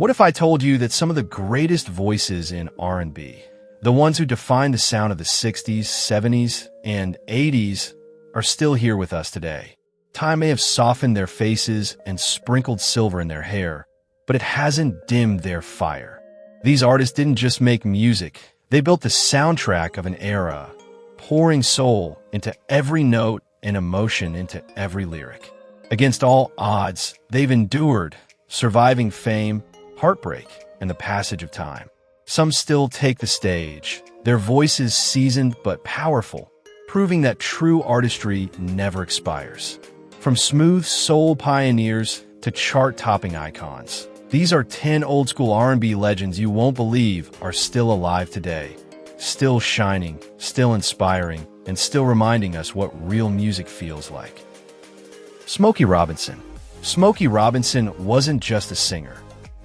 What if I told you that some of the greatest voices in R&B, the ones who defined the sound of the 60s, 70s, and 80s, are still here with us today? Time may have softened their faces and sprinkled silver in their hair, but it hasn't dimmed their fire. These artists didn't just make music, they built the soundtrack of an era, pouring soul into every note and emotion into every lyric. Against all odds, they've endured, surviving fame, heartbreak, and the passage of time. Some still take the stage, their voices seasoned but powerful, proving that true artistry never expires. From smooth soul pioneers to chart-topping icons, these are 10 old-school R&B legends you won't believe are still alive today, still shining, still inspiring, and still reminding us what real music feels like. Smokey Robinson. Smokey Robinson wasn't just a singer.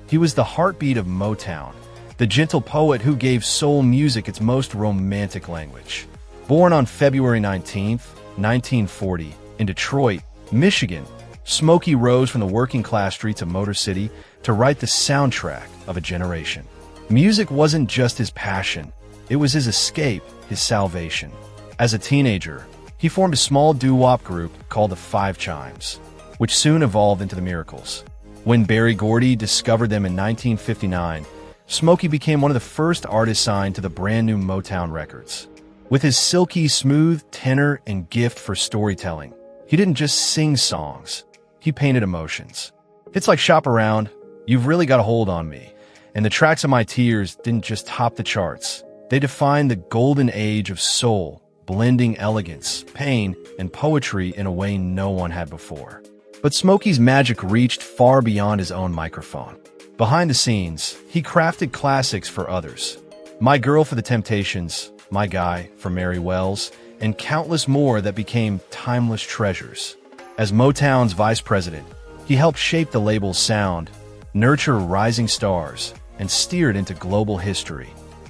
He was the heartbeat of Motown, the gentle poet who gave soul music its most romantic language. Born on February 19, 1940, in Detroit, Michigan, Smokey rose from the working-class streets of Motor City to write the soundtrack of a generation. Music wasn't just his passion, it was his escape, his salvation. As a teenager, he formed a small doo-wop group called the Five Chimes, which soon evolved into the Miracles. When Berry Gordy discovered them in 1959, Smokey became one of the first artists signed to the brand-new Motown Records. With his silky, smooth tenor and gift for storytelling, he didn't just sing songs, he painted emotions. Hits like Shop Around, You've Really Got a Hold on Me, and The Tracks of My Tears didn't just top the charts. They defined the golden age of soul, blending elegance, pain, and poetry in a way no one had before. But Smokey's magic reached far beyond his own microphone. Behind the scenes, he crafted classics for others. My Girl for the Temptations, My Guy for Mary Wells, and countless more that became timeless treasures. As Motown's vice president, he helped shape the label's sound, nurture rising stars, and steer it into global history,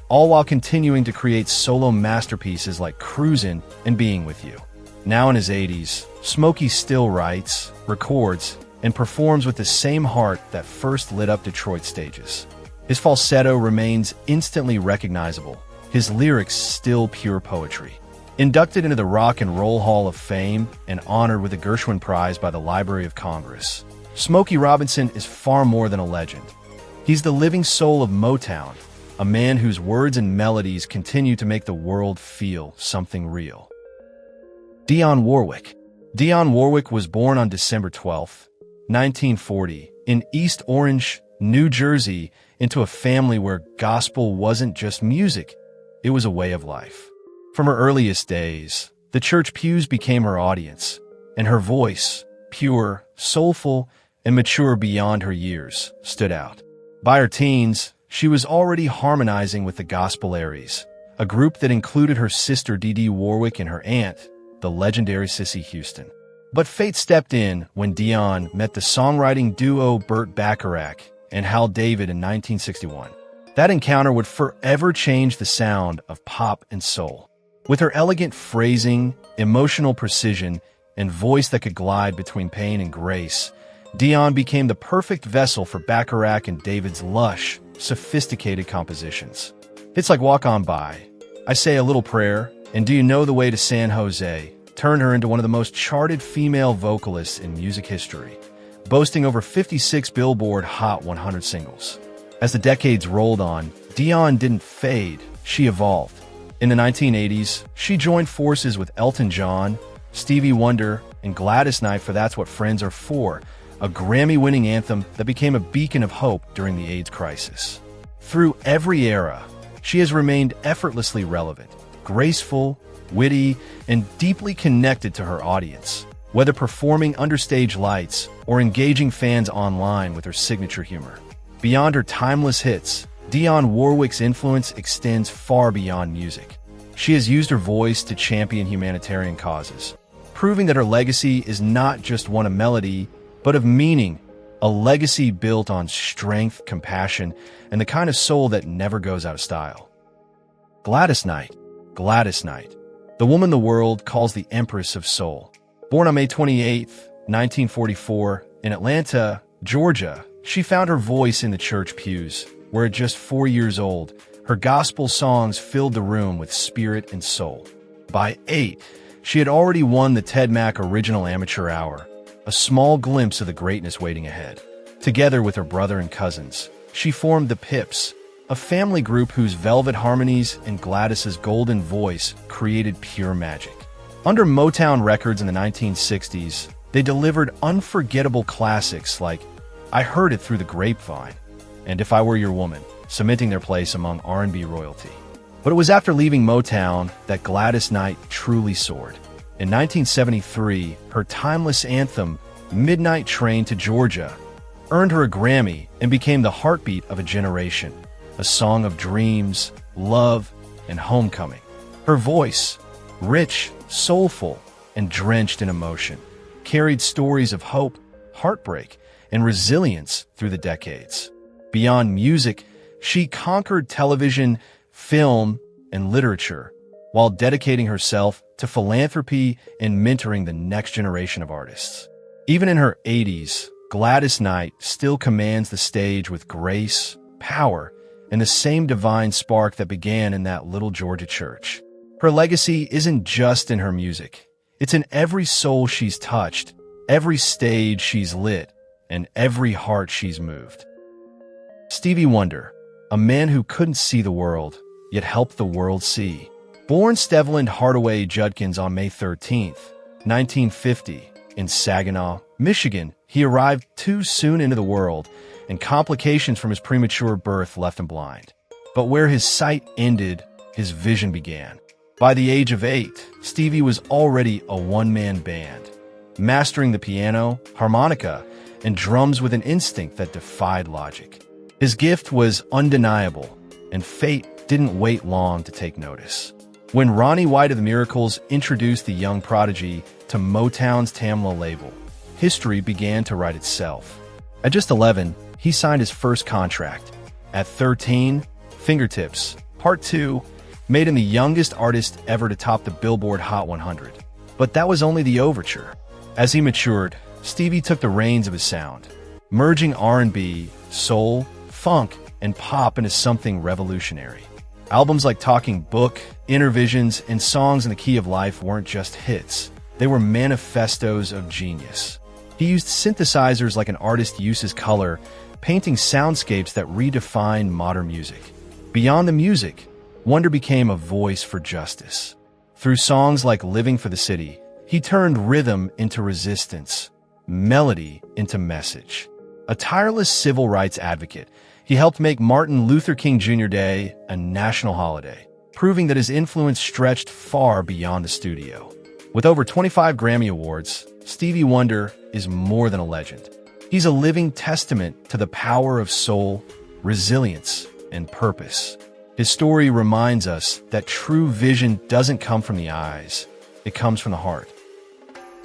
all while continuing to create solo masterpieces like Cruisin' and Being With You. Now in his 80s, Smokey still writes, records, and performs with the same heart that first lit up Detroit stages. His falsetto remains instantly recognizable, his lyrics still pure poetry. Inducted into the Rock and Roll Hall of Fame and honored with the Gershwin Prize by the Library of Congress, Smokey Robinson is far more than a legend. He's the living soul of Motown, a man whose words and melodies continue to make the world feel something real. Dionne Warwick. Dionne Warwick was born on December 12, 1940, in East Orange, New Jersey, into a family where gospel wasn't just music, it was a way of life. From her earliest days, the church pews became her audience, and her voice, pure, soulful, and mature beyond her years, stood out. By her teens, she was already harmonizing with the Gospel Aries, a group that included her sister Dionne Warwick and her aunt, the legendary Thelma Houston. But fate stepped in when Dionne met the songwriting duo Burt Bacharach and Hal David in 1961. That encounter would forever change the sound of pop and soul. With her elegant phrasing, emotional precision, and voice that could glide between pain and grace, Dionne became the perfect vessel for Bacharach and David's lush, sophisticated compositions. Hits like Walk On By, I Say a Little Prayer, and Do You Know the Way to San Jose turned her into one of the most charted female vocalists in music history, boasting over 56 Billboard Hot 100 singles. As the decades rolled on, Dionne didn't fade, she evolved. In the 1980s, she joined forces with Elton John, Stevie Wonder, and Gladys Knight for That's What Friends Are For, a Grammy-winning anthem that became a beacon of hope during the AIDS crisis. Through every era, she has remained effortlessly relevant, graceful, witty, and deeply connected to her audience, whether performing under stage lights or engaging fans online with her signature humor. Beyond her timeless hits, Dionne Warwick's influence extends far beyond music. She has used her voice to champion humanitarian causes, proving that her legacy is not just one of melody, but of meaning, a legacy built on strength, compassion, and the kind of soul that never goes out of style. Gladys Knight. Gladys Knight, the woman the world calls the Empress of Soul. Born on May 28, 1944, in Atlanta, Georgia, She found her voice in the church pews, where at just 4 years old, her gospel songs filled the room with spirit and soul. By 8, she had already won the Ted Mack Original Amateur Hour, a small glimpse of the greatness waiting ahead. Together with her brother and cousins, she formed the Pips, a family group whose velvet harmonies and Gladys's golden voice created pure magic. Under Motown Records in the 1960s, they delivered unforgettable classics like I Heard It Through the Grapevine and If I Were Your Woman, cementing their place among R&B royalty. But it was after leaving Motown that Gladys Knight truly soared. In 1973, her timeless anthem, Midnight Train to Georgia, earned her a Grammy and became the heartbeat of a generation, a song of dreams, love, and homecoming. Her voice, rich, soulful, and drenched in emotion, carried stories of hope, heartbreak, and resilience through the decades. Beyond music, she conquered television, film, and literature, while dedicating herself to philanthropy and mentoring the next generation of artists. Even in her 80s, Gladys Knight still commands the stage with grace, power, and the same divine spark that began in that little Georgia church. Her legacy isn't just in her music. It's in every soul she's touched, every stage she's lit, and every heart she's moved. Stevie Wonder, a man who couldn't see the world, yet helped the world see. Born Steveland Hardaway Judkins on May 13, 1950, in Saginaw, Michigan, he arrived too soon into the world, and complications from his premature birth left him blind. But where his sight ended, his vision began. By the age of 8, Stevie was already a one-man band, mastering the piano, harmonica, and drums with an instinct that defied logic. His gift was undeniable, and fate didn't wait long to take notice. When Ronnie White of the Miracles introduced the young prodigy to Motown's Tamla label, history began to write itself. At just 11, he signed his first contract. At 13, Fingertips, Part 2, made him the youngest artist ever to top the Billboard Hot 100. But that was only the overture. As he matured, Stevie took the reins of his sound, merging R&B, soul, funk, and pop into something revolutionary. Albums like Talking Book, Inner Visions, and Songs in the Key of Life weren't just hits. They were manifestos of genius. He used synthesizers like an artist uses color, painting soundscapes that redefined modern music. Beyond the music, Wonder became a voice for justice. Through songs like Living for the City, he turned rhythm into resistance, melody into message. A tireless civil rights advocate, he helped make Martin Luther King Jr. Day a national holiday, proving that his influence stretched far beyond the studio. With over 25 Grammy Awards, Stevie Wonder is more than a legend. He's a living testament to the power of soul, resilience, and purpose. His story reminds us that true vision doesn't come from the eyes, it comes from the heart.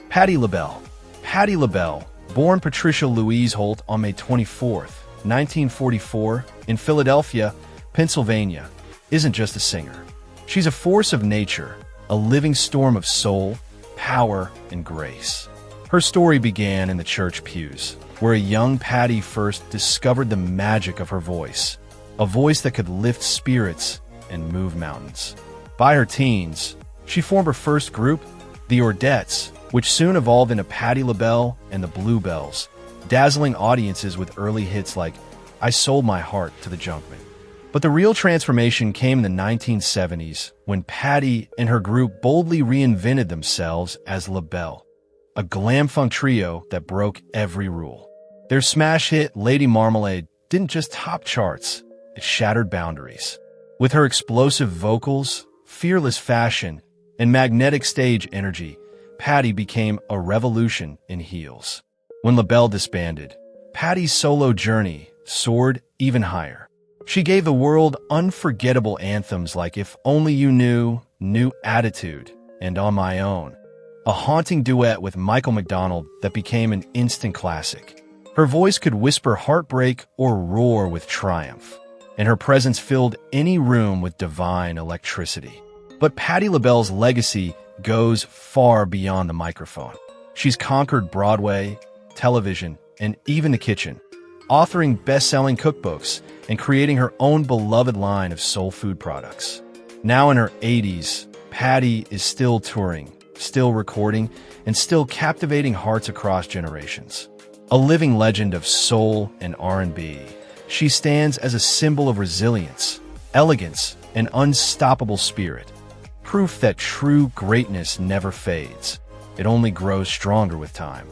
Patti LaBelle. Patti LaBelle, born Patricia Louise Holt on May 24, 1944, in Philadelphia, Pennsylvania, isn't just a singer. She's a force of nature, a living storm of soul, power, and grace. Her story began in the church pews, where a young Patti first discovered the magic of her voice, a voice that could lift spirits and move mountains. By her teens, she formed her first group, the Ordettes, which soon evolved into Patti LaBelle and the Bluebells, dazzling audiences with early hits like I Sold My Heart to the Junkmen. But the real transformation came in the 1970s when Patti and her group boldly reinvented themselves as LaBelle, a glam funk trio that broke every rule. Their smash hit Lady Marmalade didn't just top charts, it shattered boundaries. With her explosive vocals, fearless fashion, and magnetic stage energy, Patti became a revolution in heels. When LaBelle disbanded, Patti's solo journey soared even higher. She gave the world unforgettable anthems like If Only You Knew, New Attitude, and On My Own, a haunting duet with Michael McDonald that became an instant classic. Her voice could whisper heartbreak or roar with triumph, and her presence filled any room with divine electricity. But Patti LaBelle's legacy goes far beyond the microphone. She's conquered Broadway, television, and even the kitchen, authoring best-selling cookbooks and creating her own beloved line of soul food products. Now in her 80s, Patti is still touring, still recording, and still captivating hearts across generations. A living legend of soul and R&B, she stands as a symbol of resilience, elegance, and unstoppable spirit. Proof that true greatness never fades. It only grows stronger with time.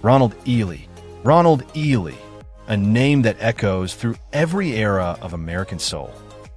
Ronald Isley. Ronald Isley, a name that echoes through every era of American soul.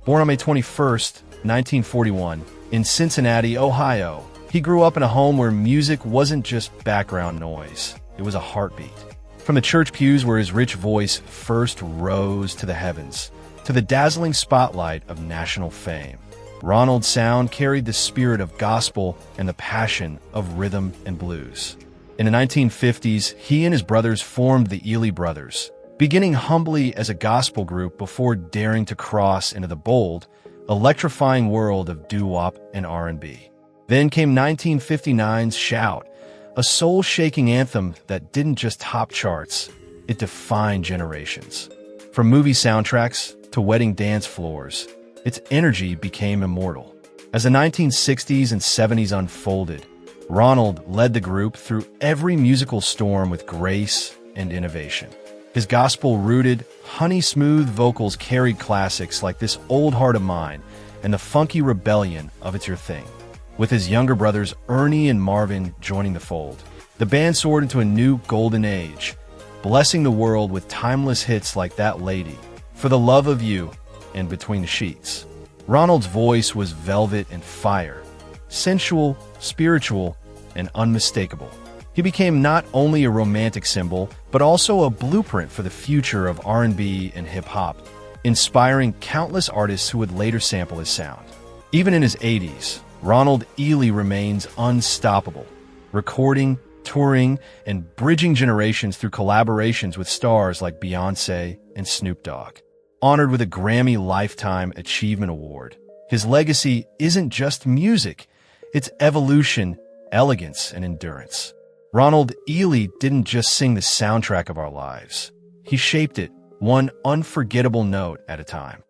Born on May 21st, 1941, in Cincinnati, Ohio, he grew up in a home where music wasn't just background noise. It was a heartbeat. From the church pews where his rich voice first rose to the heavens, to the dazzling spotlight of national fame, Ronald's sound carried the spirit of gospel and the passion of rhythm and blues. In the 1950s, he and his brothers formed the Isley Brothers, beginning humbly as a gospel group before daring to cross into the bold, electrifying world of doo-wop and R&B. Then came 1959's Shout, a soul-shaking anthem that didn't just top charts, it defined generations. From movie soundtracks to wedding dance floors, its energy became immortal. As the 1960s and 70s unfolded, Ronald led the group through every musical storm with grace and innovation. His gospel-rooted, honey-smooth vocals carried classics like This Old Heart of Mine and the funky rebellion of It's Your Thing. With his younger brothers Ernie and Marvin joining the fold, the band soared into a new golden age, blessing the world with timeless hits like That Lady, For the Love of You, and Between the Sheets. Ronald's voice was velvet and fire, sensual, spiritual, and unmistakable. He became not only a romantic symbol, but also a blueprint for the future of R&B and hip-hop, inspiring countless artists who would later sample his sound. Even in his 80s, Ronald Isley remains unstoppable, recording, touring, and bridging generations through collaborations with stars like Beyoncé and Snoop Dogg. Honored with a Grammy Lifetime Achievement Award, his legacy isn't just music, it's evolution, elegance, and endurance. Ronald Isley didn't just sing the soundtrack of our lives. He shaped it, one unforgettable note at a time.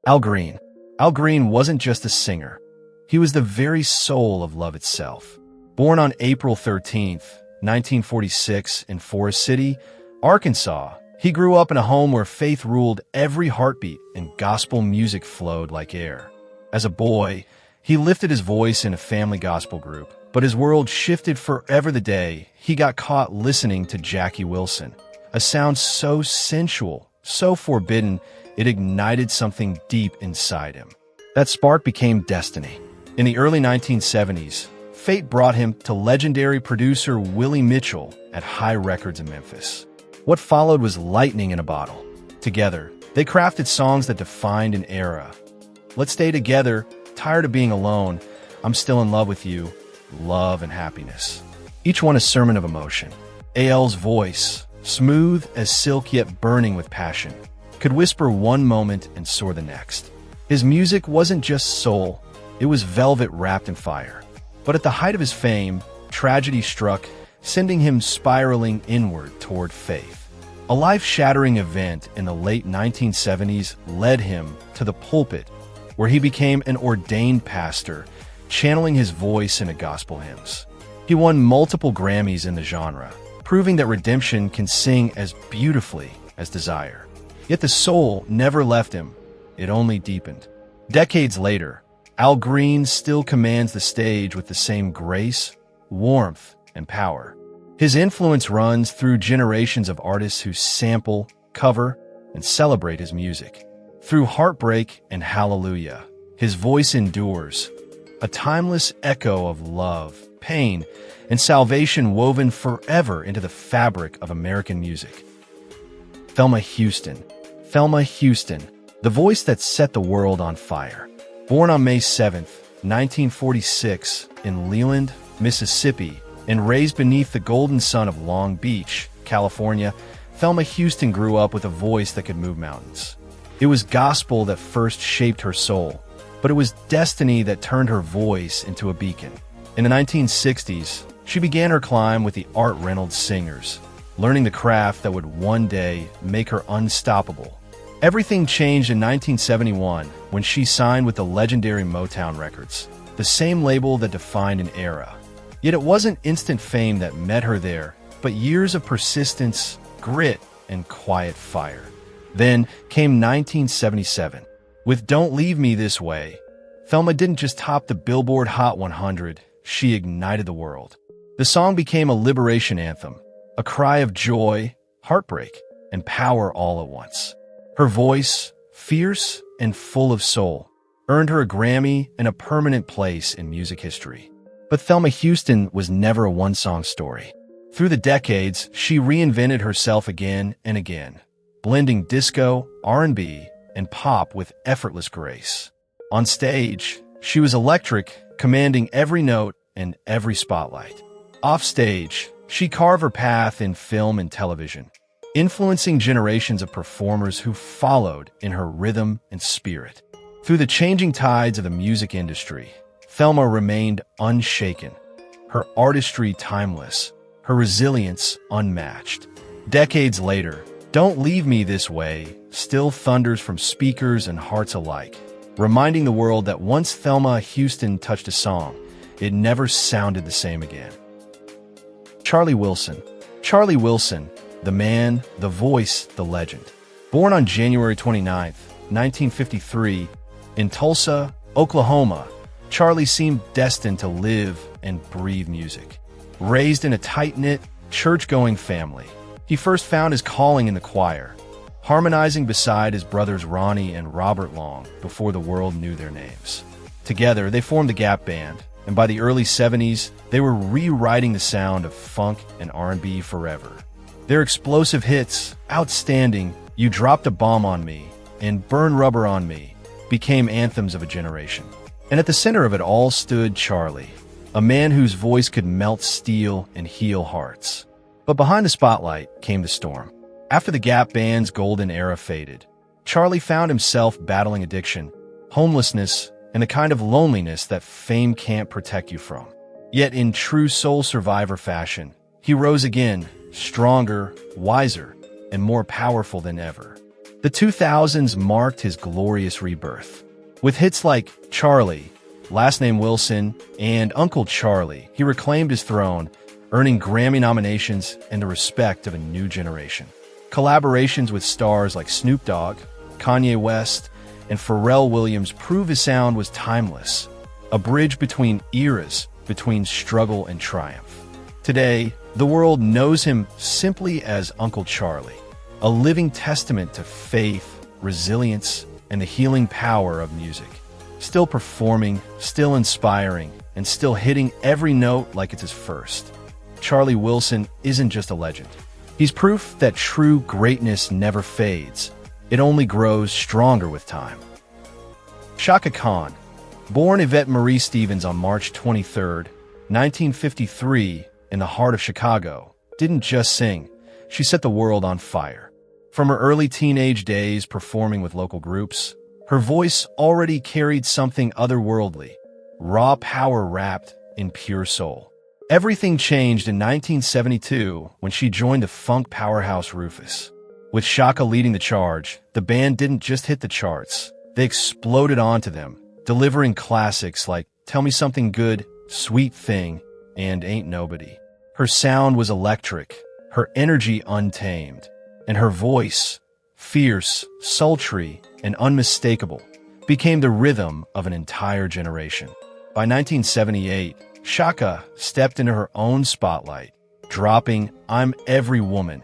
Al Green. Al Green wasn't just a singer. He was the very soul of love itself. Born on April 13th, 1946 in Forest City, Arkansas, he grew up in a home where faith ruled every heartbeat and gospel music flowed like air. As a boy, he lifted his voice in a family gospel group, but his world shifted forever the day he got caught listening to Jackie Wilson, a sound so sensual, so forbidden, it ignited something deep inside him. That spark became destiny. In the early 1970s, fate brought him to legendary producer Willie Mitchell at High Records in Memphis. What followed was lightning in a bottle. Together, they crafted songs that defined an era. Let's Stay Together, Tired of Being Alone, I'm Still in Love with You, Love and Happiness. Each one a sermon of emotion. AL's voice, smooth as silk yet burning with passion, could whisper one moment and soar the next. His music wasn't just soul, it was velvet wrapped in fire. But at the height of his fame, tragedy struck, sending him spiraling inward toward faith. A life-shattering event in the late 1970s led him to the pulpit, where he became an ordained pastor, channeling his voice into gospel hymns. He won multiple Grammys in the genre, proving that redemption can sing as beautifully as desire. Yet the soul never left him, it only deepened. Decades later, Al Green still commands the stage with the same grace, warmth, and power. His influence runs through generations of artists who sample, cover, and celebrate his music. Through Heartbreak and Hallelujah, his voice endures, a timeless echo of love, pain, and salvation woven forever into the fabric of American music. Thelma Houston. Thelma Houston, the voice that set the world on fire. Born on May 7, 1946, in Leland, Mississippi, and raised beneath the golden sun of Long Beach, California, Thelma Houston grew up with a voice that could move mountains. It was gospel that first shaped her soul, but it was destiny that turned her voice into a beacon. In the 1960s, she began her climb with the Art Reynolds Singers, learning the craft that would one day make her unstoppable. Everything changed in 1971 when she signed with the legendary Motown Records, the same label that defined an era. Yet it wasn't instant fame that met her there, but years of persistence, grit, and quiet fire. Then came 1977. With Don't Leave Me This Way, Thelma didn't just top the Billboard Hot 100, she ignited the world. The song became a liberation anthem, a cry of joy, heartbreak, and power all at once. Her voice, fierce and full of soul, earned her a Grammy and a permanent place in music history. But Thelma Houston was never a one-song story. Through the decades, she reinvented herself again and again, blending disco, R&B, and pop with effortless grace. On stage, she was electric, commanding every note and every spotlight. Off stage, she carved her path in film and television, influencing generations of performers who followed in her rhythm and spirit. Through the changing tides of the music industry, Thelma remained unshaken, her artistry timeless, her resilience unmatched. Decades later, Don't Leave Me This Way still thunders from speakers and hearts alike, reminding the world that once Thelma Houston touched a song, it never sounded the same again. Charlie Wilson. Charlie Wilson, the man, the voice, the legend. Born on January 29, 1953, in Tulsa, Oklahoma, Charlie seemed destined to live and breathe music. Raised in a tight-knit, church-going family, he first found his calling in the choir, harmonizing beside his brothers Ronnie and Robert Long before the world knew their names. Together, they formed the Gap Band, and by the early 70s, they were rewriting the sound of funk and R&B forever. Their explosive hits, Outstanding, You Dropped a Bomb on Me, and Burn Rubber on Me, became anthems of a generation. And at the center of it all stood Charlie, a man whose voice could melt steel and heal hearts. But behind the spotlight came the storm. After the Gap Band's golden era faded, Charlie found himself battling addiction, homelessness, and the kind of loneliness that fame can't protect you from. Yet in true soul survivor fashion, he rose again, stronger, wiser, and more powerful than ever. The 2000s marked his glorious rebirth. With hits like Charlie, Last Name Wilson, and Uncle Charlie, he reclaimed his throne, earning Grammy nominations and the respect of a new generation. Collaborations with stars like Snoop Dogg, Kanye West, and Pharrell Williams prove his sound was timeless, a bridge between eras, between struggle and triumph. Today, the world knows him simply as Uncle Charlie, a living testament to faith, resilience, and the healing power of music. Still performing, still inspiring, and still hitting every note like it's his first. Charlie Wilson isn't just a legend. He's proof that true greatness never fades. It only grows stronger with time. Chaka Khan, born Yvette Marie Stevens on March 23, 1953, in the heart of Chicago, didn't just sing, she set the world on fire. From her early teenage days performing with local groups, her voice already carried something otherworldly, raw power wrapped in pure soul. Everything changed in 1972 when she joined the funk powerhouse Rufus. With Chaka leading the charge, the band didn't just hit the charts, they exploded onto them, delivering classics like Tell Me Something Good, Sweet Thing, and Ain't Nobody. Her sound was electric, her energy untamed, and her voice, fierce, sultry, and unmistakable, became the rhythm of an entire generation. By 1978, Chaka stepped into her own spotlight, dropping I'm Every Woman,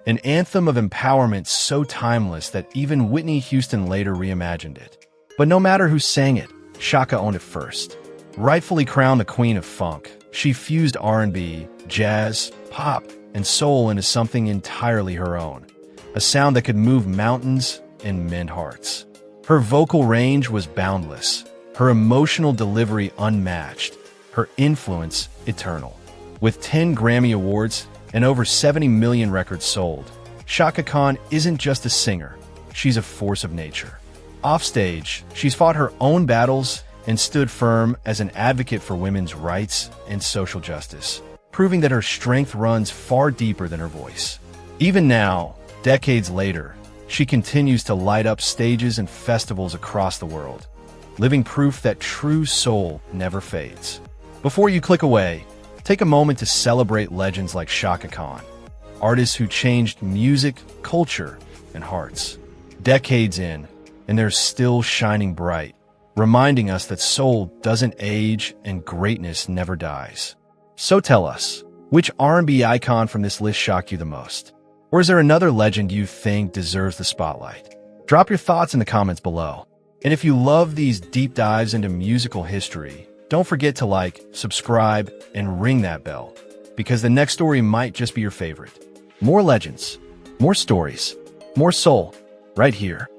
an anthem of empowerment so timeless that even Whitney Houston later reimagined it. But no matter who sang it, Chaka owned it first. Rightfully crowned the queen of funk, she fused R&B, jazz, pop, and soul into something entirely her own, a sound that could move mountains and mend hearts. Her vocal range was boundless, her emotional delivery unmatched, her influence eternal. With 10 Grammy Awards and over 70 million records sold, Chaka Khan isn't just a singer, she's a force of nature. Offstage, she's fought her own battles and stood firm as an advocate for women's rights and social justice, proving that her strength runs far deeper than her voice. Even now, decades later, she continues to light up stages and festivals across the world, living proof that true soul never fades. Before you click away, take a moment to celebrate legends like Chaka Khan, artists who changed music, culture, and hearts. Decades in, and they're still shining bright, reminding us that soul doesn't age and greatness never dies. So tell us, which R&B icon from this list shocked you the most? Or is there another legend you think deserves the spotlight? Drop your thoughts in the comments below. And if you love these deep dives into musical history, don't forget to like, subscribe, and ring that bell, because the next story might just be your favorite. More legends, more stories, more soul, right here.